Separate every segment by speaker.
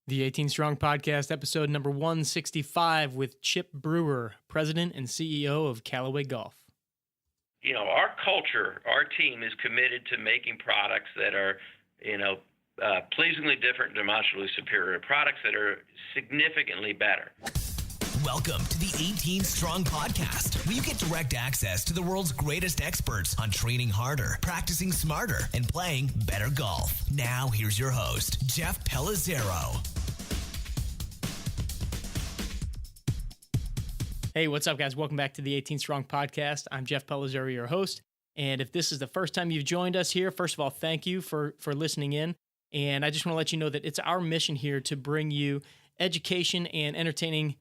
Speaker 1: The 18 Strong Podcast, episode number 165 with Chip Brewer, President and CEO of Callaway Golf.
Speaker 2: You know, our culture, our team is committed to making products that are, pleasingly different, demonstrably superior, products that are significantly better.
Speaker 3: Welcome to the 18 Strong Podcast, where you get direct access to the world's greatest experts on training harder, practicing smarter, and playing better golf. Now, here's your host, Jeff Pellizzero.
Speaker 1: Hey, what's up, guys? Welcome back to the 18 Strong Podcast. I'm Jeff Pellizzero, your host. And if this is the first time you've joined us here, first of all, thank you for listening in. And I just want to let you know that it's our mission here to bring you education and entertaining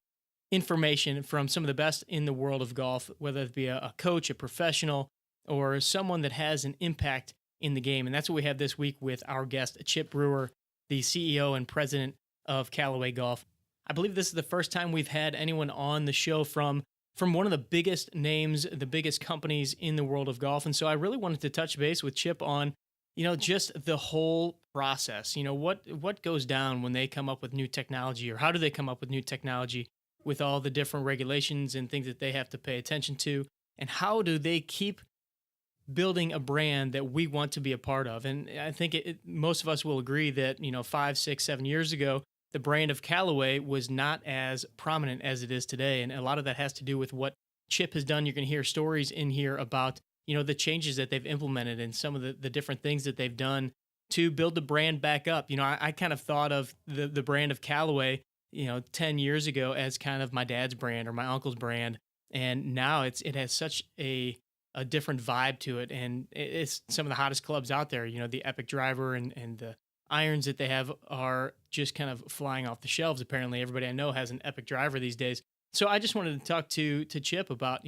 Speaker 1: information from some of the best in the world of golf, whether it be a coach, a professional, or someone that has an impact in the game. And that's what we have this week with our guest, Chip Brewer, the CEO and president of Callaway Golf. I believe this is the first time we've had anyone on the show from one of the biggest names, the biggest companies in the world of golf. And so I really wanted to touch base with Chip on, just the whole process. What goes down when they come up with new technology, or how do they come up with new technology with all the different regulations and things that they have to pay attention to, and how do they keep building a brand that we want to be a part of? And I think most of us will agree that, 5, 6, 7 years ago, the brand of Callaway was not as prominent as it is today. And a lot of that has to do with what Chip has done. You're going to hear stories in here about, the changes that they've implemented and some of the different things that they've done to build the brand back up. I kind of thought of the brand of Callaway, 10 years ago as kind of my dad's brand or my uncle's brand. And now it has such a different vibe to it. And it's some of the hottest clubs out there. The Epic Driver and the irons that they have are just kind of flying off the shelves. Apparently everybody I know has an Epic Driver these days. So I just wanted to talk to Chip about,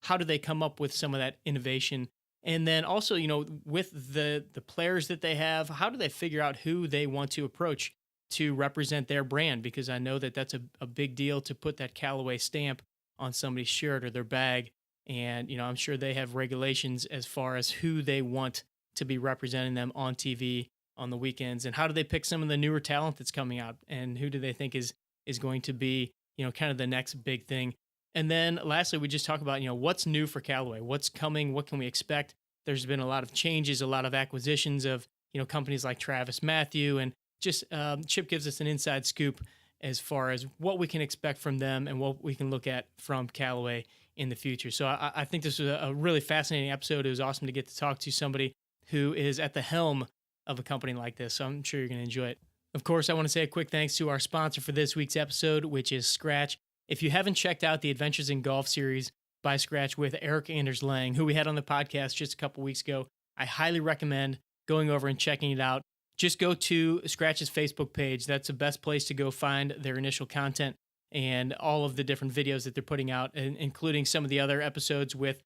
Speaker 1: how do they come up with some of that innovation? And then also, with the players that they have, how do they figure out who they want to approach to represent their brand? Because I know that that's a big deal to put that Callaway stamp on somebody's shirt or their bag. And, I'm sure they have regulations as far as who they want to be representing them on TV on the weekends. And how do they pick some of the newer talent that's coming out? And who do they think is going to be, kind of the next big thing? And then lastly, we just talk about, what's new for Callaway, what's coming, what can we expect? There's been a lot of changes, a lot of acquisitions of, companies like Travis Matthew, and just Chip gives us an inside scoop as far as what we can expect from them and what we can look at from Callaway in the future. So I think this was a really fascinating episode. It was awesome to get to talk to somebody who is at the helm of a company like this. So I'm sure you're going to enjoy it. Of course, I want to say a quick thanks to our sponsor for this week's episode, which is Scratch. If you haven't checked out the Adventures in Golf series by Scratch with Eric Anders Lang, who we had on the podcast just a couple weeks ago, I highly recommend going over and checking it out. Just go to Scratch's Facebook page. That's the best place to go find their initial content and all of the different videos that they're putting out, including some of the other episodes with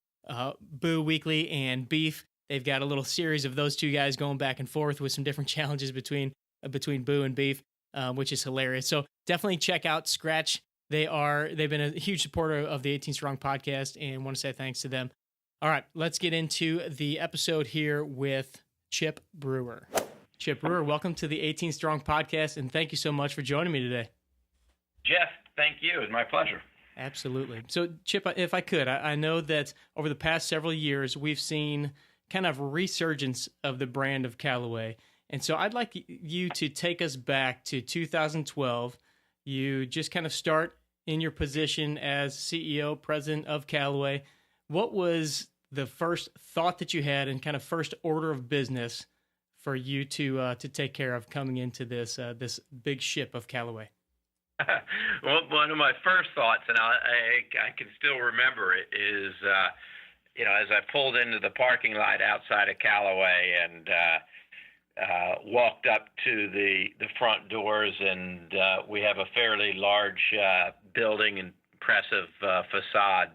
Speaker 1: Boo Weekly and Beef. They've got a little series of those two guys going back and forth with some different challenges between Boo and Beef, which is hilarious. So definitely check out Scratch. They've been a huge supporter of the 18 Strong Podcast, and want to say thanks to them. All right, let's get into the episode here with Chip Brewer. Chip Brewer, welcome to the 18 Strong Podcast, and thank you so much for joining me today.
Speaker 2: Jeff, thank you. It's my pleasure.
Speaker 1: Absolutely. So, Chip, if I could, I know that over the past several years, we've seen kind of resurgence of the brand of Callaway. And so I'd like you to take us back to 2012. You just kind of start in your position as CEO, president of Callaway. What was the first thought that you had and kind of first order of business for you to take care of coming into this big ship of Callaway?
Speaker 2: Well, one of my first thoughts, and I can still remember it, is as I pulled into the parking lot outside of Callaway and walked up to the front doors, and we have a fairly large building, impressive facade.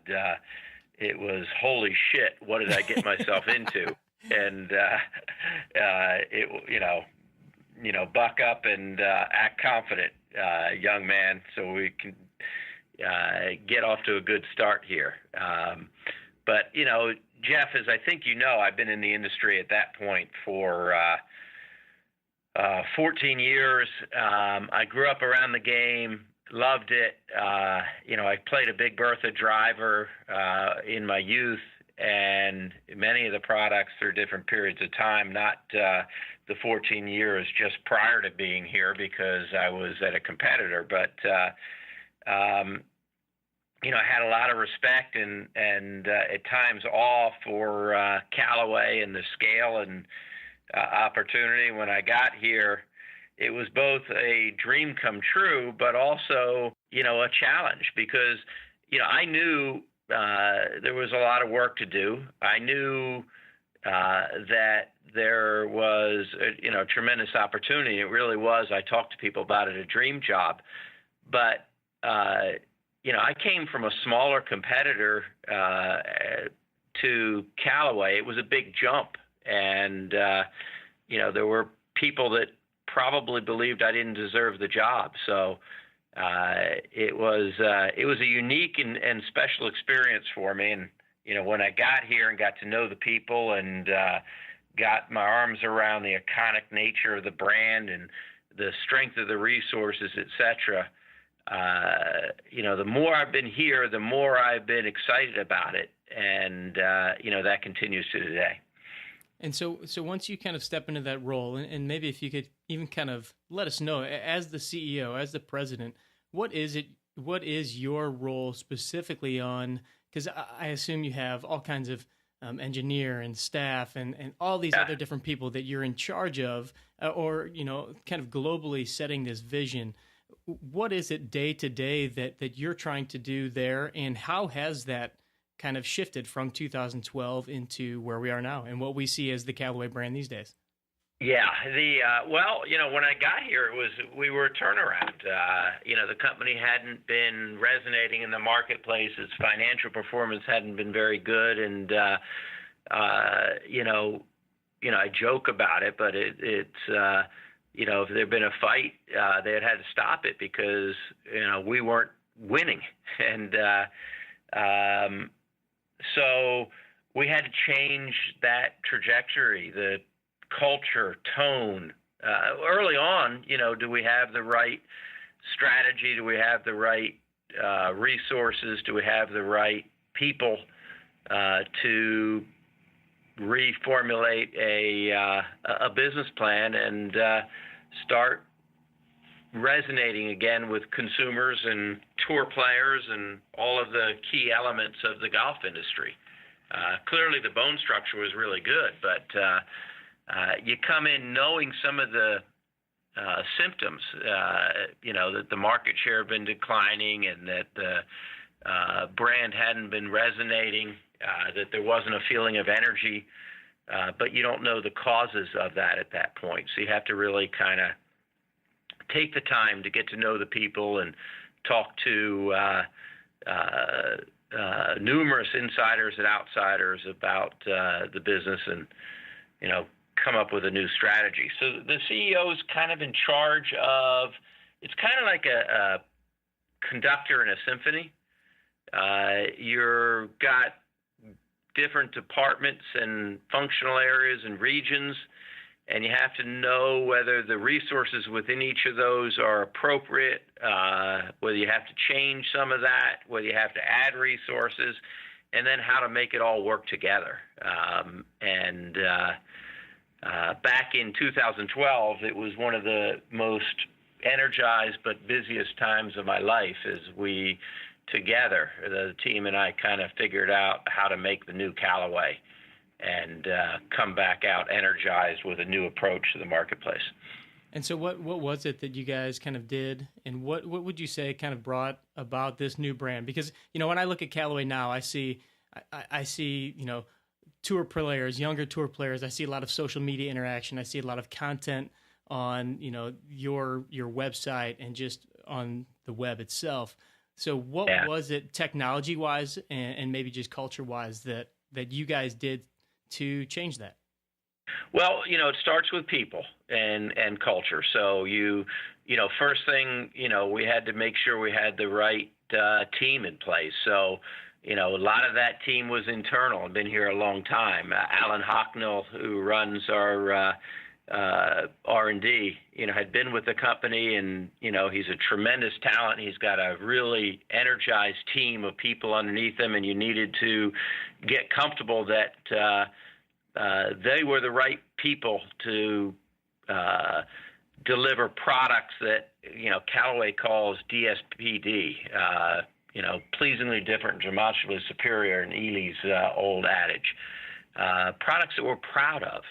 Speaker 2: It was, holy shit, what did I get myself into? And buck up and act confident, young man, so we can get off to a good start here. But Jeff, as I think I've been in the industry at that point for 14 years. I grew up around the game, loved it. I played a Big Bertha driver in my youth, and many of the products through different periods of time, not the 14 years just prior to being here because I was at a competitor, but I had a lot of respect and at times awe for Callaway and the scale and opportunity. When I got here, it was both a dream come true, but also, a challenge because, I knew there was a lot of work to do. I knew that there was, tremendous opportunity. It really was. I talked to people about it, a dream job. But, I came from a smaller competitor to Callaway. It was a big jump. And, there were people that probably believed I didn't deserve the job. So it was a unique and special experience for me. And, when I got here and got to know the people and got my arms around the iconic nature of the brand and the strength of the resources, et cetera, the more I've been here, the more I've been excited about it. And, that continues to today.
Speaker 1: And so once you kind of step into that role, and maybe if you could even kind of let us know, as the CEO, as the president, what is your role specifically on, because I assume you have all kinds of engineer and staff and all these other different people that you're in charge of, or, kind of globally setting this vision. What is it day to day that you're trying to do there, and how has that kind of shifted from 2012 into where we are now and what we see as the Callaway brand these days?
Speaker 2: Yeah, when I got here, we were a turnaround. The company hadn't been resonating in the marketplace. Its financial performance hadn't been very good, and I joke about it, but it's if there'd been a fight, they had to stop it because we weren't winning, and so we had to change that trajectory, the culture, tone. Early on, do we have the right strategy? Do we have the right resources? Do we have the right people to reformulate a business plan and start resonating again with consumers and tour players and all of the key elements of the golf industry? Clearly, the bone structure was really good, but you come in knowing some of the symptoms, that the market share had been declining and that the brand hadn't been resonating, that there wasn't a feeling of energy, but you don't know the causes of that at that point. So you have to really kind of take the time to get to know the people and talk to numerous insiders and outsiders about the business and, come up with a new strategy. So the CEO is kind of in charge of, it's kind of like a conductor in a symphony. You've got different departments and functional areas and regions, and you have to know whether the resources within each of those are appropriate, whether you have to change some of that, whether you have to add resources, and then how to make it all work together. Back in 2012, it was one of the most energized but busiest times of my life as we together, the team and I, kind of figured out how to make the new Callaway and come back out energized with a new approach to the marketplace.
Speaker 1: And so what was it that you guys kind of did, and what would you say kind of brought about this new brand? Because, when I look at Callaway now, I see, tour players, younger tour players. I see a lot of social media interaction. I see a lot of content on, your website and just on the web itself. So what was it technology-wise and maybe just culture-wise that you guys did to change that?
Speaker 2: Well, it starts with people and culture. So first thing, we had to make sure we had the right team in place. So, a lot of that team was internal and been here a long time. Alan Hocknell, who runs our R&D, had been with the company, and, he's a tremendous talent. He's got a really energized team of people underneath him, and you needed to get comfortable that they were the right people to deliver products that, Callaway calls DSPD, pleasingly different, demonstrably superior, in Ely's old adage. Products that we're proud of.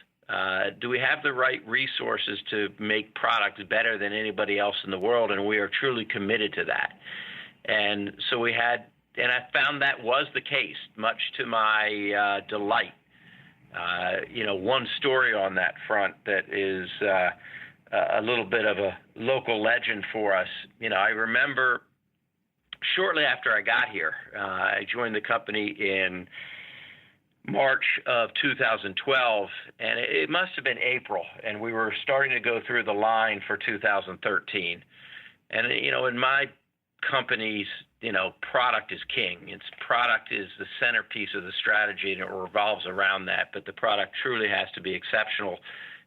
Speaker 2: Do we have the right resources to make products better than anybody else in the world? And we are truly committed to that. And so and I found that was the case, much to my delight. One story on that front that is a little bit of a local legend for us. I remember shortly after I got here, I joined the company in March of 2012, and it must have been April, and we were starting to go through the line for 2013. And, in my company's, product is king. Its product is the centerpiece of the strategy, and it revolves around that. But the product truly has to be exceptional,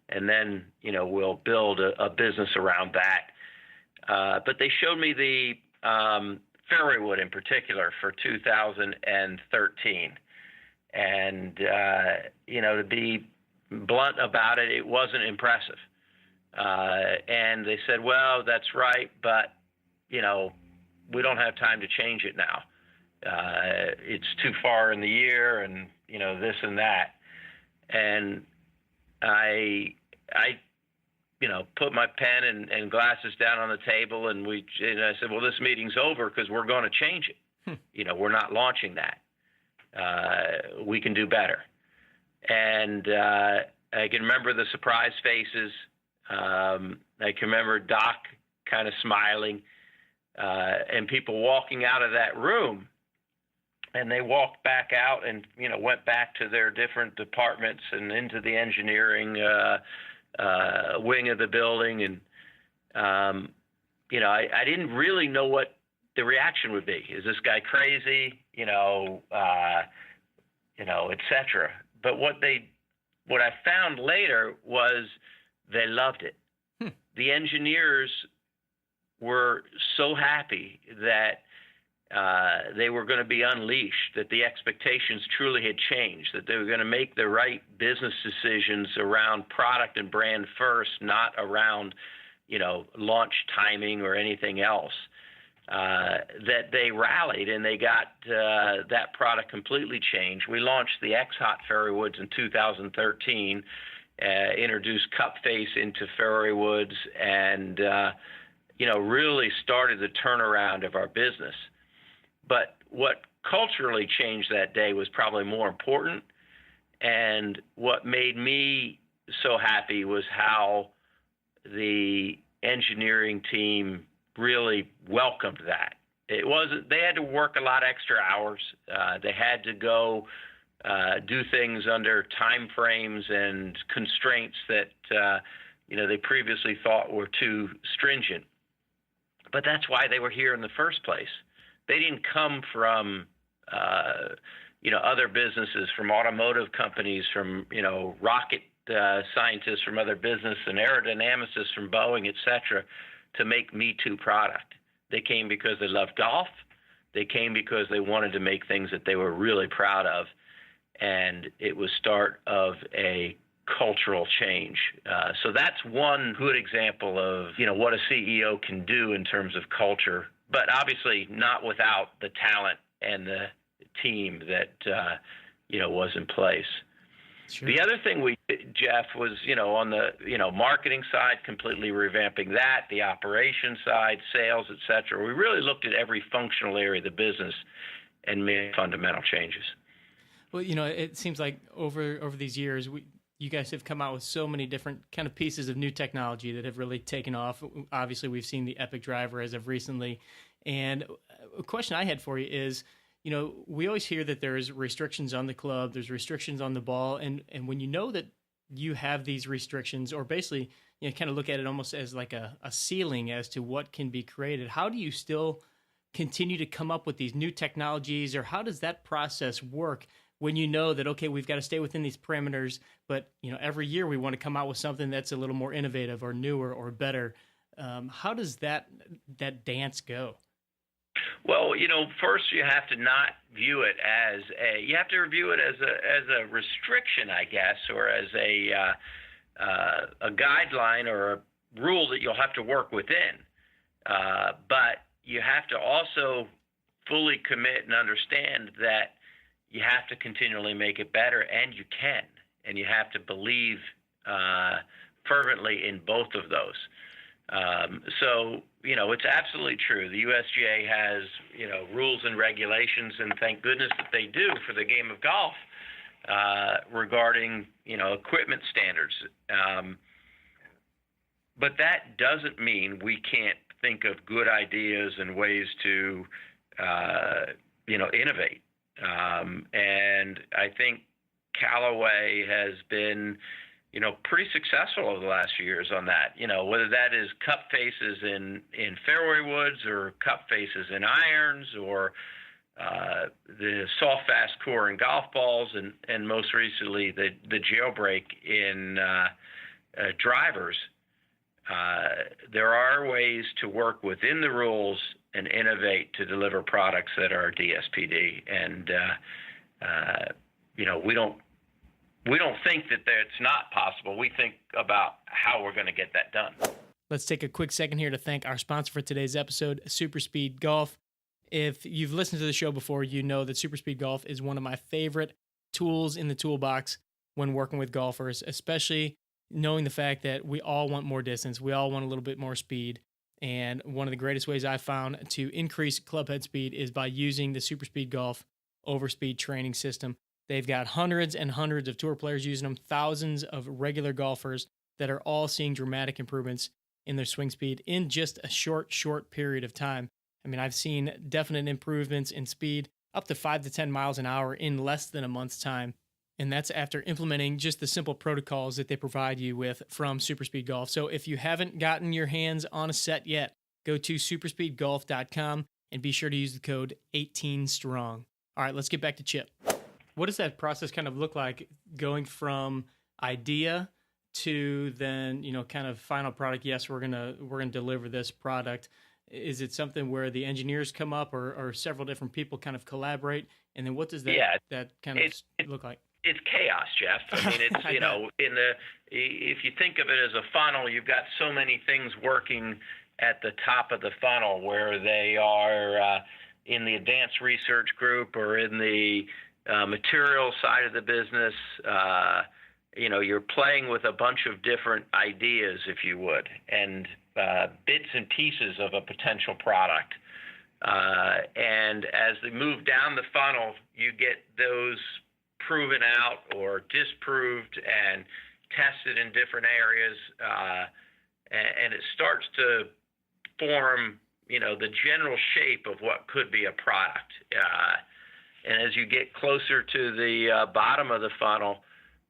Speaker 2: and then, we'll build a business around that. But they showed me the fairway wood in particular for 2013. And, to be blunt about it, it wasn't impressive. And they said, well, that's right, but, we don't have time to change it now. It's too far in the year, and, this and that. And I put my pen and glasses down on the table, and I said, well, this meeting's over because we're going to change it. We're not launching that. We can do better. And I can remember the surprise faces. I can remember Doc kind of smiling, and people walking out of that room. And they walked back out and, went back to their different departments and into the engineering wing of the building. And, I didn't really know what the reaction would be. Is this guy crazy? Et cetera. But what I found later was they loved it. The engineers were so happy that they were going to be unleashed, that the expectations truly had changed, that they were going to make the right business decisions around product and brand first, not around, launch timing or anything else. That they rallied and they got that product completely changed. We launched the X-Hot fairway woods in 2013, introduced cup face into fairway woods, and really started the turnaround of our business. But what culturally changed that day was probably more important, and what made me so happy was how the engineering team really welcomed that. They had to work a lot extra hours. They had to go do things under time frames and constraints that they previously thought were too stringent. But that's why they were here in the first place. They didn't come from other businesses, from automotive companies, from rocket scientists from other business, and aerodynamicists from Boeing, et cetera, to make Me Too product. They came because they loved golf. They came because they wanted to make things that they were really proud of. And it was start of a cultural change. So that's one good example of, what a CEO can do in terms of culture, but obviously not without the talent and the team that, was in place. Sure. The other thing we did, Jeff, was, on the, marketing side, completely revamping that, the operations side, sales, et cetera. We really looked at every functional area of the business and made fundamental changes.
Speaker 1: Well, it seems like over these years, you guys have come out with so many different kind of pieces of new technology that have really taken off. Obviously, we've seen the Epic driver as of recently. And a question I had for you is, we always hear that there's restrictions on the club, there's restrictions on the ball. And when you know that you have these restrictions, or basically, kind of look at it almost as like a ceiling as to what can be created, how do you still continue to come up with these new technologies, or how does that process work when you know that, okay, we've got to stay within these parameters, but every year we want to come out with something that's a little more innovative or newer or better. How does that dance go?
Speaker 2: Well, first you have to not view it as you have to review it as a restriction, I guess, or as a guideline or a rule that you'll have to work within. But you have to also fully commit and understand that you have to continually make it better, and you can, and you have to believe fervently in both of those. So, it's absolutely true. The USGA has, rules and regulations, and thank goodness that they do for the game of golf regarding, equipment standards. But that doesn't mean we can't think of good ideas and ways to, innovate. And I think Callaway has been, pretty successful over the last few years on that. Whether that is cup faces in fairway woods or cup faces in irons, or the soft fast core in golf balls, and most recently the jailbreak in drivers. There are ways to work within the rules and innovate to deliver products that are DSPD, and we don't think that it's not possible. We think about how we're going to get that done.
Speaker 1: Let's take a quick second here to thank our sponsor for today's episode, Super Speed Golf. If you've listened to the show before, you know that Super Speed Golf is one of my favorite tools in the toolbox when working with golfers, especially knowing the fact that we all want more distance. We all want a little bit more speed. And one of the greatest ways I've found to increase clubhead speed is by using the Super Speed Golf Overspeed training system. They've got hundreds and hundreds of tour players using them, thousands of regular golfers that are all seeing dramatic improvements in their swing speed in just a short period of time. I mean, I've seen definite improvements in speed up to 5 to 10 miles an hour in less than a month's time. And that's after implementing just the simple protocols that they provide you with from Super Speed Golf. So if you haven't gotten your hands on a set yet, go to superspeedgolf.com and be sure to use the code 18STRONG. All right, let's get back to Chip. What does that process kind of look like, going from idea to then, kind of final product? Yes, we're gonna deliver this product. Is it something where the engineers come up, or several different people kind of collaborate? And then what does that kind of look like?
Speaker 2: It's chaos, Jeff. I mean, it's if you think of it as a funnel, you've got so many things working at the top of the funnel, where they are in the advanced research group or in the material side of the business. You're playing with a bunch of different ideas, if you would, and bits and pieces of a potential product. And as they move down the funnel, you get those proven out or disproved and tested in different areas, and it starts to form, the general shape of what could be a product. And as you get closer to the bottom of the funnel,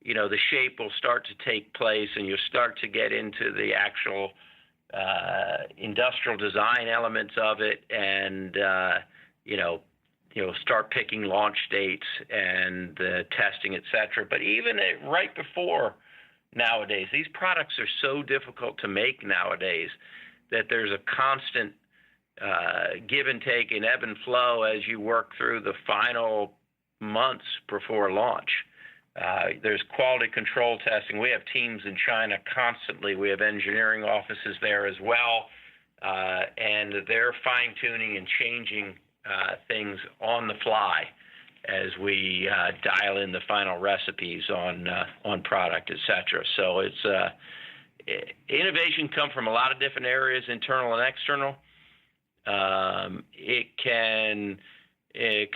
Speaker 2: the shape will start to take place, and you'll start to get into the actual industrial design elements of it, and start picking launch dates and the testing, et cetera. But even right before nowadays, these products are so difficult to make nowadays that there's a constant give and take and ebb and flow as you work through the final months before launch. There's quality control testing. We have teams in China constantly. We have engineering offices there as well, and they're fine-tuning and changing things on the fly as we dial in the final recipes on product, et cetera. So it's innovation come from a lot of different areas, internal and external. It can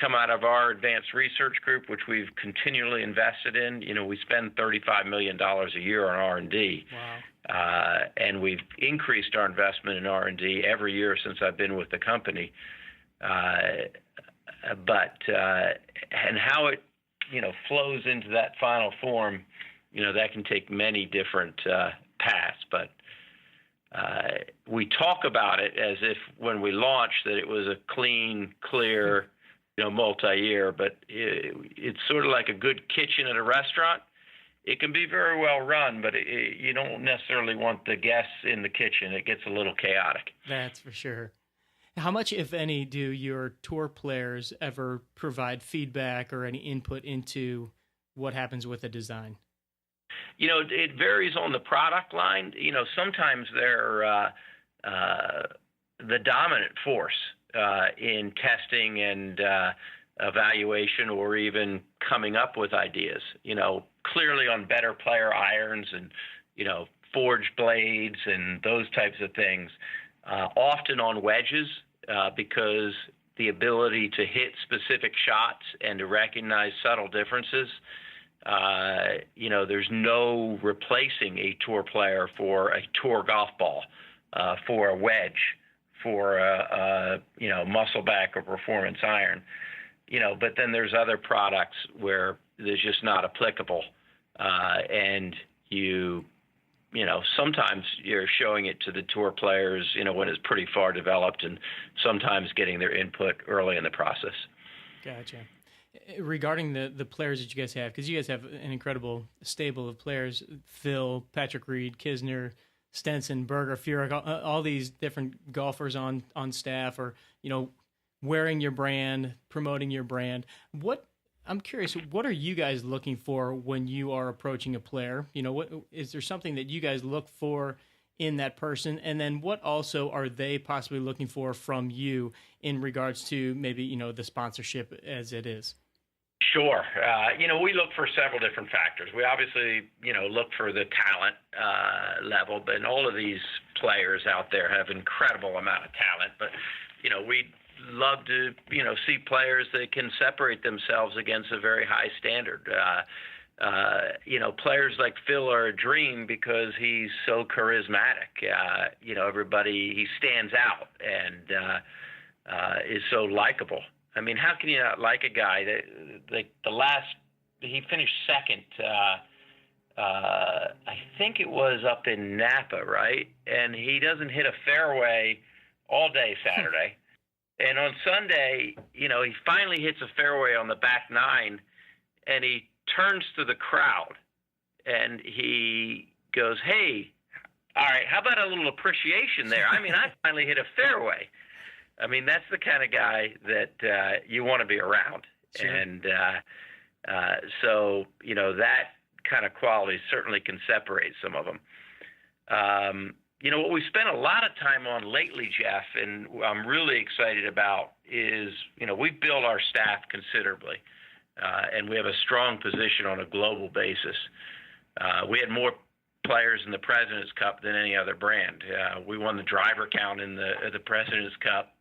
Speaker 2: come out of our advanced research group, which we've continually invested in. We spend $35 million a year on R&D.
Speaker 1: Wow.
Speaker 2: And we've increased our investment in R&D every year since I've been with the company. And how it, flows into that final form, that can take many different paths. But we talk about it as if when we launched that it was a clean, clear, multi-year, but it's sort of like a good kitchen at a restaurant. It can be very well run, but you don't necessarily want the guests in the kitchen. It gets a little chaotic.
Speaker 1: That's for sure. How much, if any, do your tour players ever provide feedback or any input into what happens with a design?
Speaker 2: It varies on the product line. Sometimes they're the dominant force in testing and evaluation, or even coming up with ideas. Clearly on better player irons and forged blades and those types of things. Often on wedges, because the ability to hit specific shots and to recognize subtle differences. There's no replacing a tour player for a tour golf ball, for a wedge, for a muscleback or performance iron. But then there's other products where there's just not applicable, and sometimes you're showing it to the tour players, when it's pretty far developed, and sometimes getting their input early in the process.
Speaker 1: Gotcha. Regarding the players that you guys have, because you guys have an incredible stable of players, Phil, Patrick Reed, Kisner, Stenson, Berger, Furyk, all these different golfers on staff, or, wearing your brand, promoting your brand. I'm curious, what are you guys looking for when you are approaching a player? What is there something that you guys look for in that person? And then what also are they possibly looking for from you in regards to maybe, the sponsorship as it is?
Speaker 2: Sure. We look for several different factors. We obviously, look for the talent level, but all of these players out there have incredible amount of talent. But, we love to, see players that can separate themselves against a very high standard. Players like Phil are a dream because he's so charismatic. He stands out and is so likable. I mean, how can you not like a guy that he finished second, I think it was up in Napa, right? And he doesn't hit a fairway all day Saturday. And on Sunday, he finally hits a fairway on the back nine, and he turns to the crowd and he goes, "Hey, all right, how about a little appreciation there? I mean, I finally hit a fairway." I mean, that's the kind of guy that you want to be around. Sure. And so, that kind of quality certainly can separate some of them. What we spent a lot of time on lately, Jeff, and I'm really excited about is, we've built our staff considerably, and we have a strong position on a global basis. We had more players in the President's Cup than any other brand. We won the driver count in the President's Cup.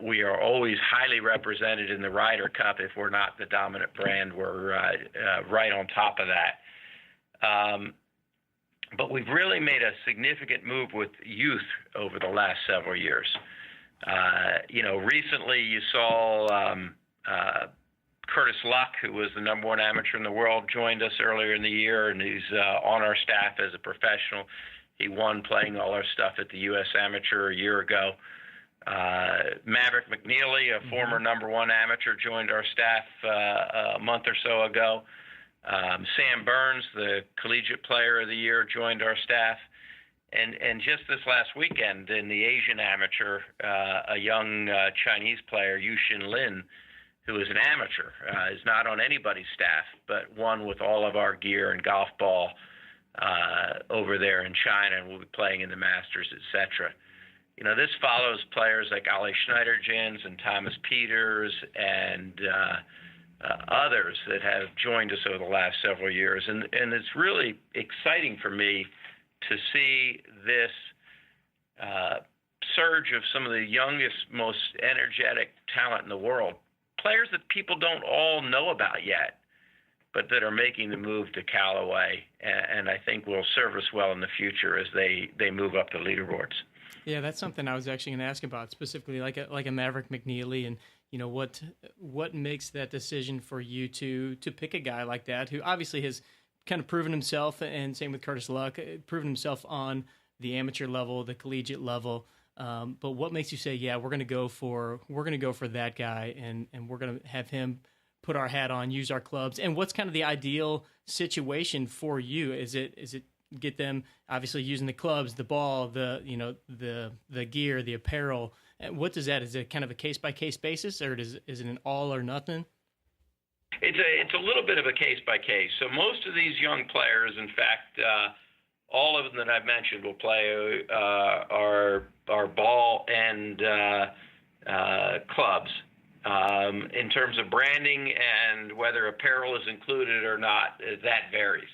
Speaker 2: We are always highly represented in the Ryder Cup. If we're not the dominant brand, we're right on top of that. But we've really made a significant move with youth over the last several years. Recently you saw Curtis Luck, who was the number one amateur in the world, joined us earlier in the year, and he's on our staff as a professional. He won playing all our stuff at the U.S. Amateur a year ago. Maverick McNeely, a former number one amateur, joined our staff a month or so ago. Sam Burns, the collegiate player of the year, joined our staff. And just this last weekend in the Asian amateur, a young Chinese player, Yushin Lin, who is an amateur, is not on anybody's staff, but won with all of our gear and golf ball over there in China, and will be playing in the Masters, etc. This follows players like Ali Schneiderjans and Thomas Peters and others that have joined us over the last several years. And it's really exciting for me to see this surge of some of the youngest, most energetic talent in the world, players that people don't all know about yet, but that are making the move to Callaway, and I think will serve us well in the future as they move up the leaderboards.
Speaker 1: Yeah, that's something I was actually going to ask about, specifically like a Maverick McNeely, and what makes that decision for you to pick a guy like that, who obviously has kind of proven himself, and same with Curtis Luck, proven himself on the amateur level, the collegiate level, But what makes you say, yeah, we're going to go for that guy, and we're going to have him put our hat on, use our clubs? And what's kind of the ideal situation for you? Is it get them obviously using the clubs, the ball, the gear, the apparel? What does that? Is it kind of a case by case basis, or is it an all or nothing?
Speaker 2: It's a little bit of a case by case. So most of these young players, in fact, all of them that I've mentioned will play our ball and clubs. In terms of branding and whether apparel is included or not, that varies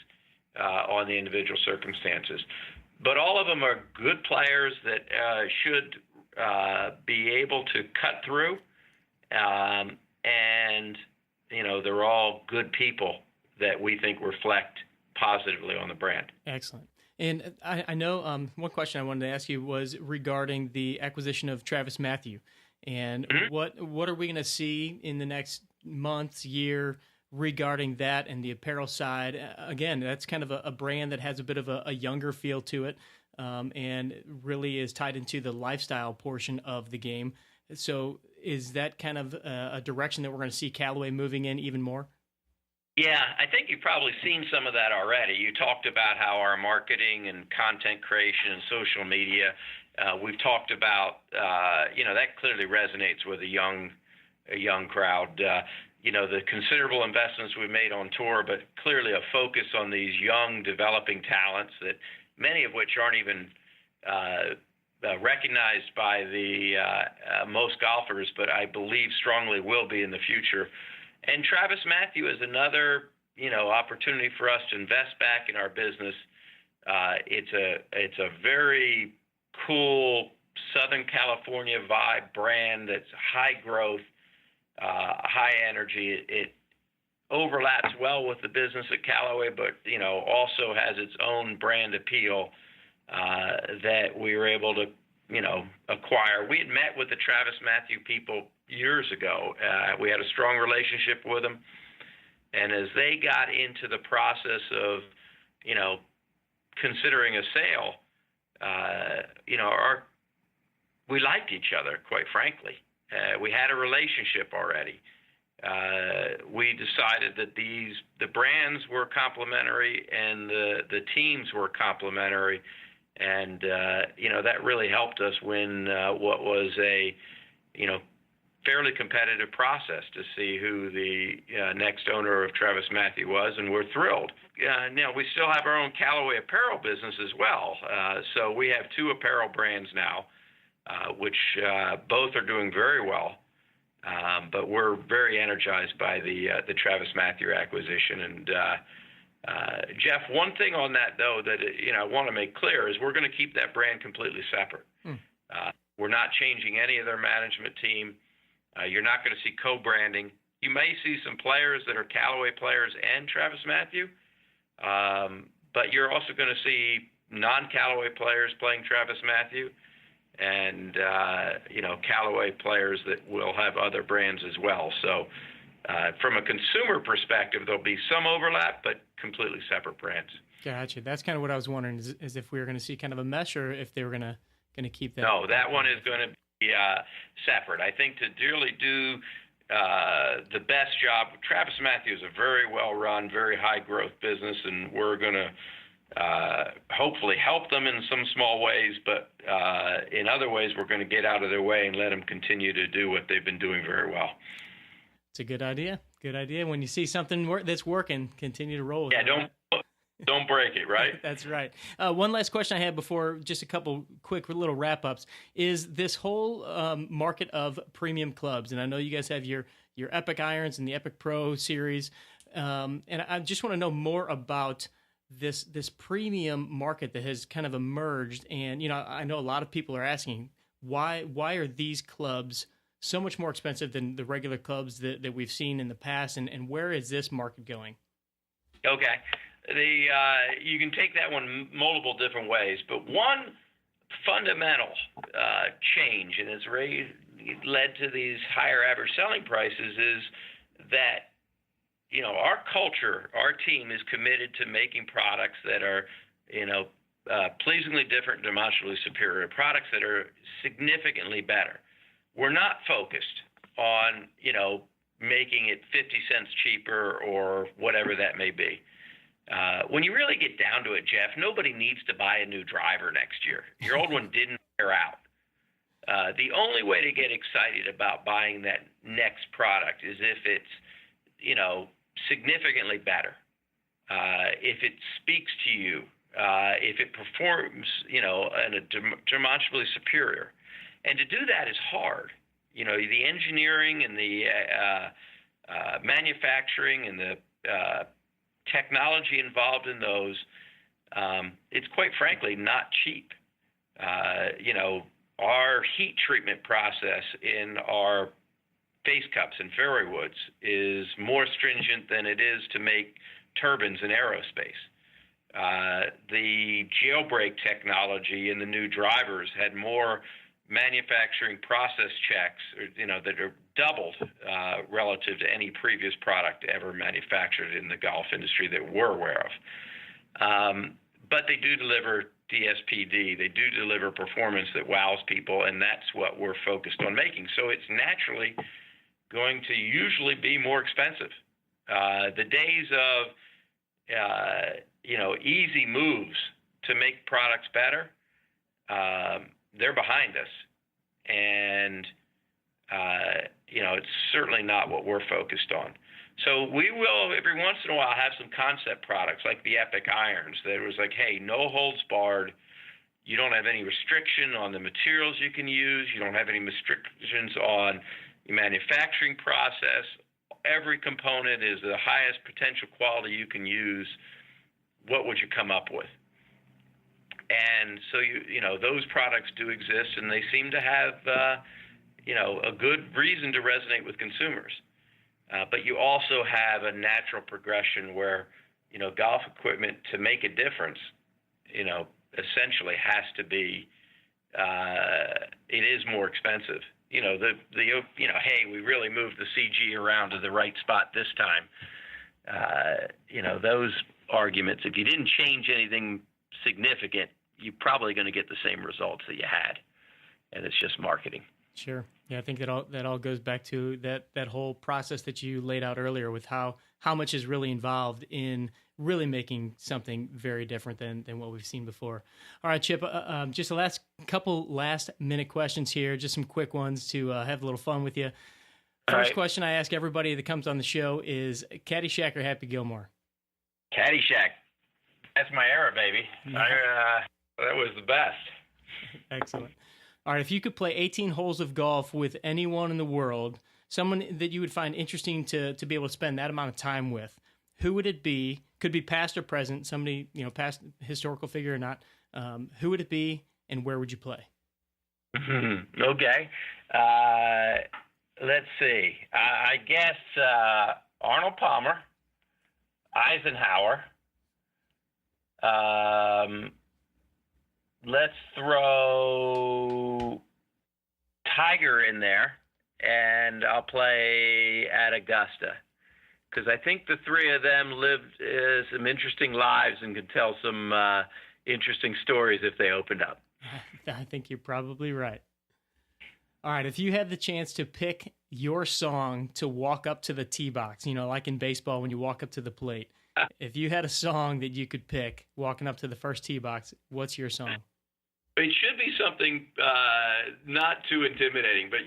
Speaker 2: on the individual circumstances. But all of them are good players that should be able to cut through, and they're all good people that we think reflect positively on the brand.
Speaker 1: Excellent. And I know one question I wanted to ask you was regarding the acquisition of Travis Matthew. And what are we going to see in the next months, year regarding that and the apparel side? Again, that's kind of a brand that has a bit of a younger feel to it, and really is tied into the lifestyle portion of the game. So is that kind of a direction that we're going to see Callaway moving in even more?
Speaker 2: Yeah, I think you've probably seen some of that already. You talked about how our marketing and content creation and social media, we've talked about, that clearly resonates with a young crowd. The considerable investments we've made on tour, but clearly a focus on these young developing talents that many of which aren't even recognized by the most golfers, but I believe strongly will be in the future. And Travis Matthew is another, opportunity for us to invest back in our business. It's a very cool Southern California vibe brand that's high growth, high energy. It overlaps well with the business at Callaway, but also has its own brand appeal that we were able to acquire. We had met with the Travis Matthew people years ago. We had a strong relationship with them, and as they got into the process of considering a sale, we liked each other, quite frankly. We had a relationship already. We decided that the brands were complementary and the teams were complementary, and that really helped us win what was a fairly competitive process to see who the next owner of Travis Matthew was, and we're thrilled. Now, we still have our own Callaway apparel business as well. So we have two apparel brands now, which both are doing very well. But we're very energized by the Travis Matthew acquisition. And Jeff, one thing on that, though, that I want to make clear is we're going to keep that brand completely separate. We're not changing any of their management team. You're not going to see co-branding. You may see some players that are Callaway players and Travis Matthew, but you're also going to see non-Callaway players playing Travis Matthew, and Callaway players that will have other brands as well. So from a consumer perspective, there'll be some overlap, but completely separate brands.
Speaker 1: Gotcha. That's kind of what I was wondering, is if we were going to see kind of a mesh, or if they were going to keep that.
Speaker 2: No, that one is going to be separate. I think to really do the best job, Travis Matthew is a very well-run, very high-growth business, and we're going to hopefully help them in some small ways, but in other ways we're going to get out of their way and let them continue to do what they've been doing very well.
Speaker 1: It's a good idea. Good idea. When you see something that's working, continue to roll with it.
Speaker 2: Yeah, don't break it, right?
Speaker 1: That's right. One last question I had before, just a couple quick little wrap-ups, is this whole market of premium clubs. And I know you guys have your Epic Irons and the Epic Pro series, and I just want to know more about this premium market that has kind of emerged. And I know a lot of people are asking, why are these clubs so much more expensive than the regular clubs that we've seen in the past, and where is this market going?
Speaker 2: Okay. You can take that one multiple different ways, but one fundamental change, and it's led to these higher average selling prices, is that our culture, our team is committed to making products that are pleasingly different, demonstrably superior products that are significantly better. We're not focused on, making it 50 cents cheaper or whatever that may be. When you really get down to it, Jeff, nobody needs to buy a new driver next year. Your old one didn't wear out. The only way to get excited about buying that next product is if it's, significantly better. If it speaks to you, if it performs, in a demonstrably superior. And to do that is hard. The engineering and the manufacturing and the technology involved in those, it's quite frankly not cheap. Our heat treatment process in our face cups and fairway woods is more stringent than it is to make turbines in aerospace. The jailbreak technology in the new drivers had more manufacturing process checks, that are doubled relative to any previous product ever manufactured in the golf industry that we're aware of. But they do deliver DSPD. They do deliver performance that wows people, and that's what we're focused on making. So it's naturally going to usually be more expensive. The days of easy moves to make products better, they're behind us. And, it's certainly not what we're focused on. So we will, every once in a while, have some concept products like the Epic Irons that was like, hey, no holds barred. You don't have any restriction on the materials you can use. You don't have any restrictions on the manufacturing process. Every component is the highest potential quality you can use. What would you come up with? And so, those products do exist, and they seem to have, a good reason to resonate with consumers. But you also have a natural progression where, golf equipment, to make a difference, essentially has to be, it is more expensive. Hey, we really moved the CG around to the right spot this time. Those arguments, if you didn't change anything significant, you're probably going to get the same results that you had, and it's just marketing.
Speaker 1: Sure. Yeah, I think that all goes back to that whole process that you laid out earlier with how much is really involved in really making something very different than what we've seen before. All right, Chip, just the last minute questions here, just some quick ones to have a little fun with you. First question I ask everybody that comes on the show is Caddyshack or Happy Gilmore?
Speaker 2: Caddyshack. That's my era, baby. Yeah. That was the best.
Speaker 1: Excellent. All right, if you could play 18 holes of golf with anyone in the world, someone that you would find interesting to be able to spend that amount of time with, who would it be? Could be past or present, somebody, past historical figure or not. Who would it be, and where would you play?
Speaker 2: Okay. Let's see. I guess Arnold Palmer, Eisenhower. Let's throw Tiger in there, and I'll play at Augusta, because I think the three of them lived some interesting lives and could tell some interesting stories if they opened up.
Speaker 1: I think you're probably right. All right, if you had the chance to pick your song to walk up to the tee box, like in baseball when you walk up to the plate, if you had a song that you could pick walking up to the first tee box, what's your song?
Speaker 2: It should be something not too intimidating, but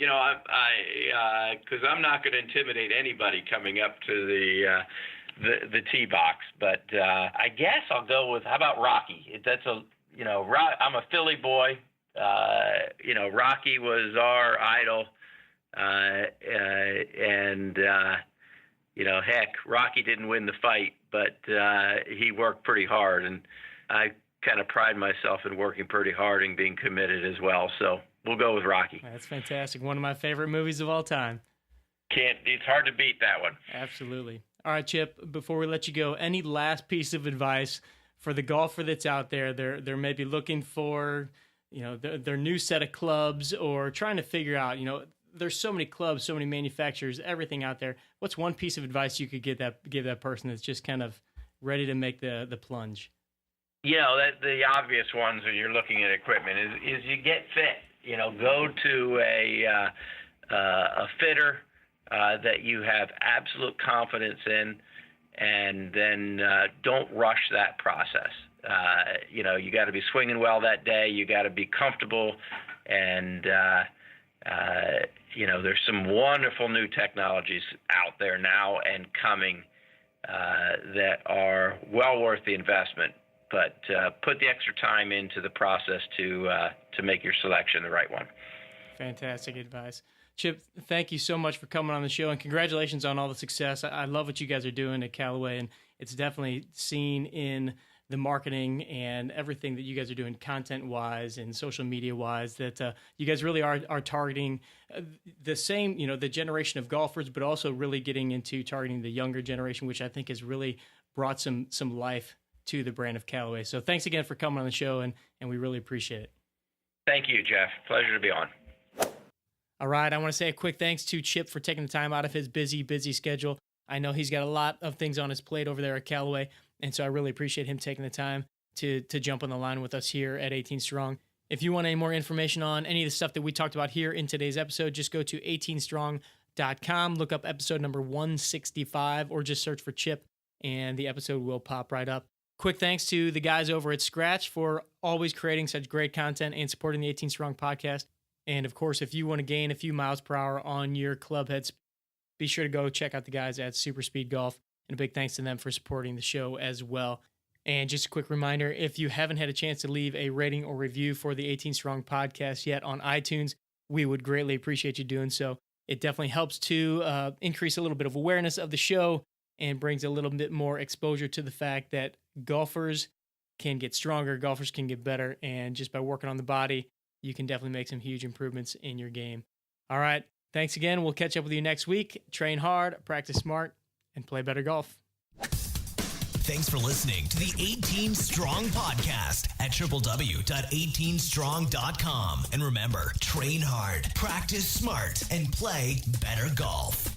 Speaker 2: because I'm not going to intimidate anybody coming up to the tee box. But I guess I'll go with, how about Rocky? I'm a Philly boy. Rocky was our idol, and heck, Rocky didn't win the fight, but he worked pretty hard, and I kind of pride myself in working pretty hard and being committed as well. So we'll go with Rocky.
Speaker 1: That's fantastic. One of my favorite movies of all time.
Speaker 2: It's hard to beat that one.
Speaker 1: Absolutely. All right, Chip, before we let you go, any last piece of advice for the golfer that's out there? They're maybe looking for, their new set of clubs, or trying to figure out, there's so many clubs, so many manufacturers, everything out there. What's one piece of advice you could give that person that's just kind of ready to make the plunge?
Speaker 2: That the obvious ones when you're looking at equipment is you get fit. Go to a fitter that you have absolute confidence in, and then don't rush that process. You got to be swinging well that day. You got to be comfortable, and there's some wonderful new technologies out there now and coming that are well worth the investment. But put the extra time into the process to make your selection the right one.
Speaker 1: Fantastic advice. Chip, thank you so much for coming on the show, and congratulations on all the success. I love what you guys are doing at Callaway, and it's definitely seen in the marketing and everything that you guys are doing content-wise and social media-wise, that you guys really are targeting the same, the generation of golfers, but also really getting into targeting the younger generation, which I think has really brought some life to the brand of Callaway. So thanks again for coming on the show, and we really appreciate it.
Speaker 2: Thank you, Jeff. Pleasure to be on.
Speaker 1: All right, I want to say a quick thanks to Chip for taking the time out of his busy schedule. I know he's got a lot of things on his plate over there at Callaway, and so I really appreciate him taking the time to jump on the line with us here at 18 Strong. If you want any more information on any of the stuff that we talked about here in today's episode, just go to 18strong.com, look up episode number 165, or just search for Chip, and the episode will pop right up. Quick thanks to the guys over at Scratch for always creating such great content and supporting the 18 Strong podcast. And of course, if you want to gain a few miles per hour on your club heads, be sure to go check out the guys at Super Speed Golf. And a big thanks to them for supporting the show as well. And just a quick reminder, if you haven't had a chance to leave a rating or review for the 18 Strong podcast yet on iTunes, we would greatly appreciate you doing so. It definitely helps to increase a little bit of awareness of the show and brings a little bit more exposure to the fact that golfers can get stronger, golfers can get better, and just by working on the body, you can definitely make some huge improvements in your game. All right, thanks again. We'll catch up with you next week. Train hard, practice smart, and play better golf.
Speaker 3: Thanks for listening to the 18 Strong podcast at www.18strong.com. And remember, train hard, practice smart, and play better golf.